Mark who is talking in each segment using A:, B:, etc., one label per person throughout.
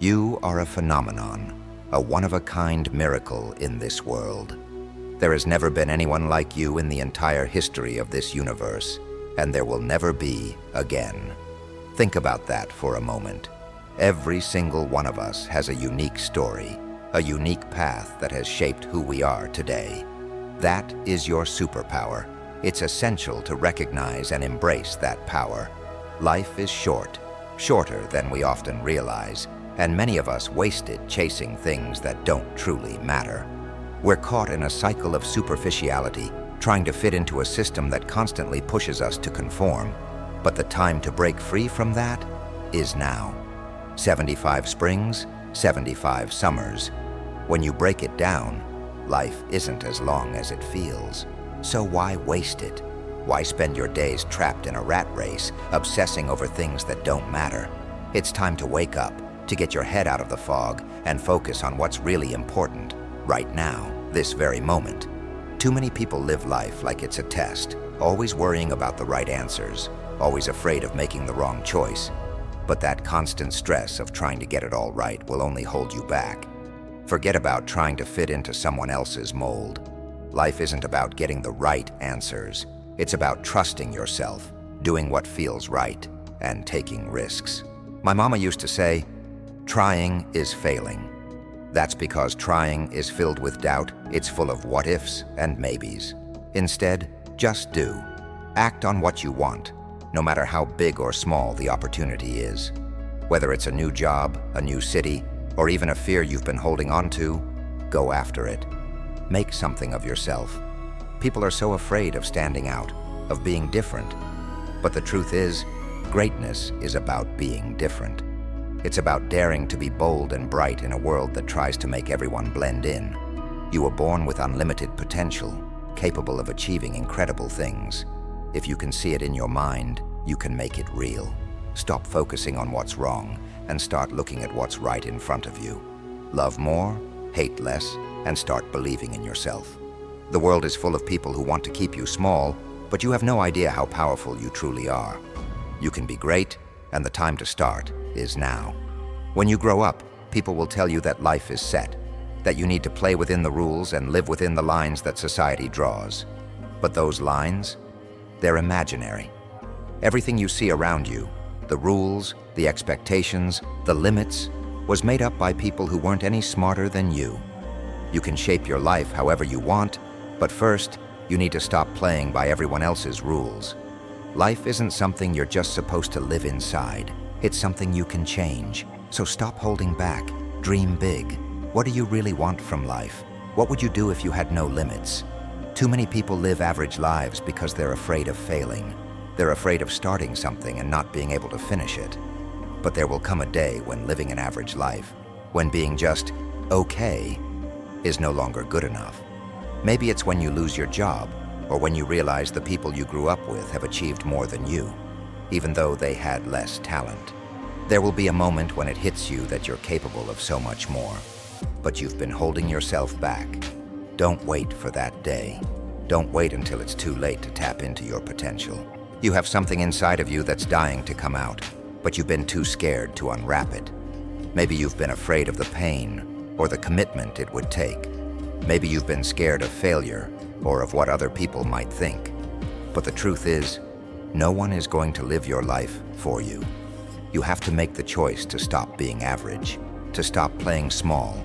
A: You are a phenomenon, a one-of-a-kind miracle in this world. There has never been anyone like you in the entire history of this universe, and there will never be again. Think about that for a moment. Every single one of us has a unique story, a unique path that has shaped who we are today. That is your superpower. It's essential to recognize and embrace that power. Life is short, shorter than we often realize, and many of us waste it chasing things that don't truly matter. We're caught in a cycle of superficiality, trying to fit into a system that constantly pushes us to conform. But the time to break free from that is now. 75 springs, 75 summers. When you break it down, life isn't as long as it feels. So why waste it? Why spend your days trapped in a rat race, obsessing over things that don't matter? It's time to wake up, to get your head out of the fog and focus on what's really important, right now, this very moment. Too many people live life like it's a test, always worrying about the right answers, always afraid of making the wrong choice. But that constant stress of trying to get it all right will only hold you back. Forget about trying to fit into someone else's mold. Life isn't about getting the right answers. It's about trusting yourself, doing what feels right, and taking risks. My mama used to say, "Trying is failing." That's because trying is filled with doubt, it's full of what-ifs and maybes. Instead, just do. Act on what you want, no matter how big or small the opportunity is. Whether it's a new job, a new city, or even a fear you've been holding on to, go after it. Make something of yourself. People are so afraid of standing out, of being different. But the truth is, greatness is about being different. It's about daring to be bold and bright in a world that tries to make everyone blend in. You were born with unlimited potential, capable of achieving incredible things. If you can see it in your mind, you can make it real. Stop focusing on what's wrong and start looking at what's right in front of you. Love more, hate less, and start believing in yourself. The world is full of people who want to keep you small, but you have no idea how powerful you truly are. You can be great, and the time to start is now. When you grow up, people will tell you that life is set, that you need to play within the rules and live within the lines that society draws. But those lines, they're imaginary. Everything you see around you, the rules, the expectations, the limits, was made up by people who weren't any smarter than you. You can shape your life however you want, but first, you need to stop playing by everyone else's rules. Life isn't something you're just supposed to live inside. It's something you can change. So stop holding back. Dream big. What do you really want from life? What would you do if you had no limits? Too many people live average lives because they're afraid of failing. They're afraid of starting something and not being able to finish it. But there will come a day when living an average life, when being just okay, is no longer good enough. Maybe it's when you lose your job, or when you realize the people you grew up with have achieved more than you, even though they had less talent. There will be a moment when it hits you that you're capable of so much more, but you've been holding yourself back. Don't wait for that day. Don't wait until it's too late to tap into your potential. You have something inside of you that's dying to come out, but you've been too scared to unwrap it. Maybe you've been afraid of the pain or the commitment it would take. Maybe you've been scared of failure or of what other people might think. But the truth is, no one is going to live your life for you. You have to make the choice to stop being average, to stop playing small,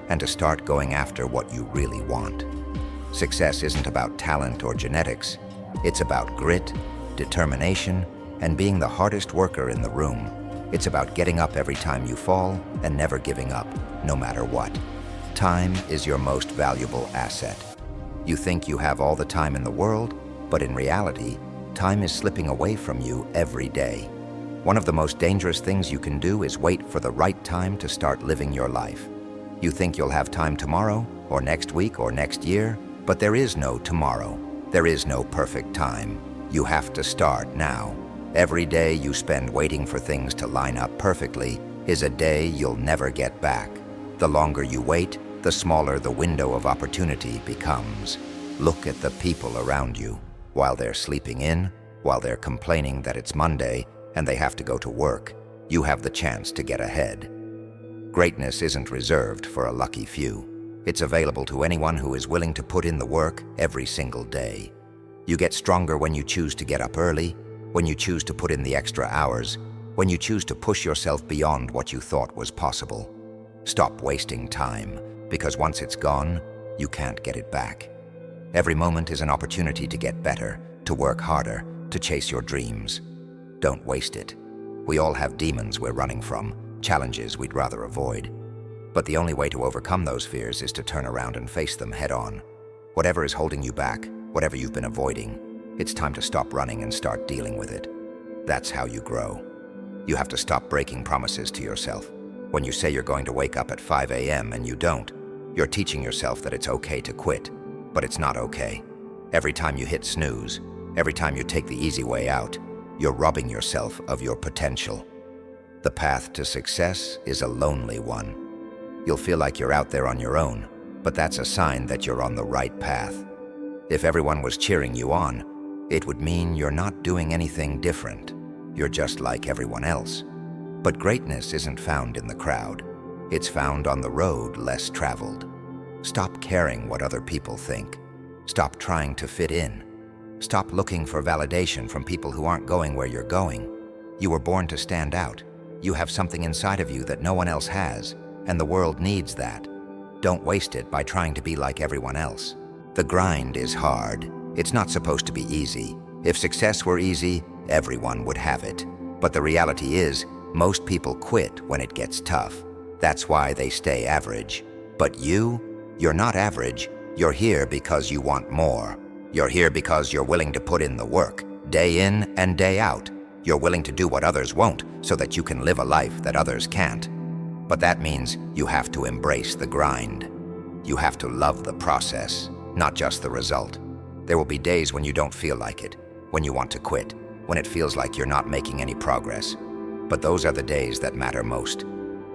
A: and to start going after what you really want. Success isn't about talent or genetics. It's about grit, determination, and being the hardest worker in the room. It's about getting up every time you fall and never giving up, no matter what. Time is your most valuable asset. You think you have all the time in the world, but in reality, time is slipping away from you every day. One of the most dangerous things you can do is wait for the right time to start living your life. You think you'll have time tomorrow, or next week, or next year, but there is no tomorrow. There is no perfect time. You have to start now. Every day you spend waiting for things to line up perfectly is a day you'll never get back. The longer you wait, the smaller the window of opportunity becomes. Look at the people around you. While they're sleeping in, while they're complaining that it's Monday and they have to go to work, you have the chance to get ahead. Greatness isn't reserved for a lucky few. It's available to anyone who is willing to put in the work every single day. You get stronger when you choose to get up early, when you choose to put in the extra hours, when you choose to push yourself beyond what you thought was possible. Stop wasting time, because once it's gone, you can't get it back. Every moment is an opportunity to get better, to work harder, to chase your dreams. Don't waste it. We all have demons we're running from, challenges we'd rather avoid. But the only way to overcome those fears is to turn around and face them head on. Whatever is holding you back, whatever you've been avoiding, it's time to stop running and start dealing with it. That's how you grow. You have to stop breaking promises to yourself. When you say you're going to wake up at 5 a.m. and you don't, you're teaching yourself that it's okay to quit, but it's not okay. Every time you hit snooze, every time you take the easy way out, you're robbing yourself of your potential. The path to success is a lonely one. You'll feel like you're out there on your own, but that's a sign that you're on the right path. If everyone was cheering you on, it would mean you're not doing anything different. You're just like everyone else. But greatness isn't found in the crowd. It's found on the road less traveled. Stop caring what other people think. Stop trying to fit in. Stop looking for validation from people who aren't going where you're going. You were born to stand out. You have something inside of you that no one else has, and the world needs that. Don't waste it by trying to be like everyone else. The grind is hard. It's not supposed to be easy. If success were easy, everyone would have it. But the reality is, most people quit when it gets tough. That's why they stay average. But you're not average. You're here because you want more. You're here because you're willing to put in the work, day in and day out. You're willing to do what others won't so that you can live a life that others can't. But that means you have to embrace the grind. You have to love the process, not just the result. There will be days when you don't feel like it, when you want to quit, when it feels like you're not making any progress. But those are the days that matter most.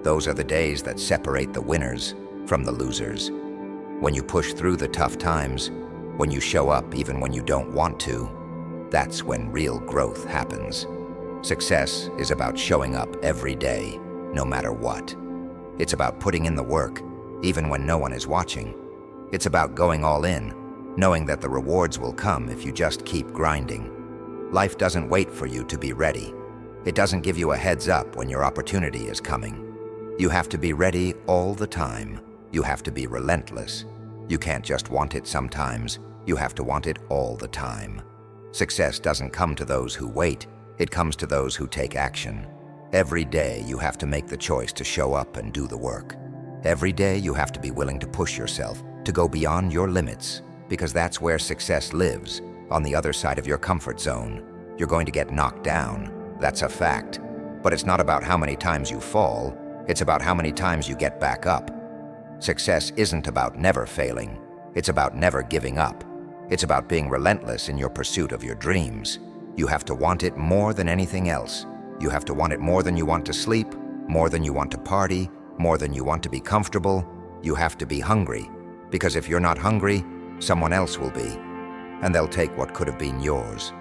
A: Those are the days that separate the winners from the losers. When you push through the tough times, when you show up even when you don't want to, that's when real growth happens. Success is about showing up every day, no matter what. It's about putting in the work, even when no one is watching. It's about going all in, knowing that the rewards will come if you just keep grinding. Life doesn't wait for you to be ready. It doesn't give you a heads up when your opportunity is coming. You have to be ready all the time. You have to be relentless. You can't just want it sometimes. You have to want it all the time. Success doesn't come to those who wait. It comes to those who take action. Every day you have to make the choice to show up and do the work. Every day you have to be willing to push yourself, to go beyond your limits, because that's where success lives, on the other side of your comfort zone. You're going to get knocked down. That's a fact. But it's not about how many times you fall. It's about how many times you get back up. Success isn't about never failing. It's about never giving up. It's about being relentless in your pursuit of your dreams. You have to want it more than anything else. You have to want it more than you want to sleep, more than you want to party, more than you want to be comfortable. You have to be hungry, because if you're not hungry, someone else will be, and they'll take what could have been yours.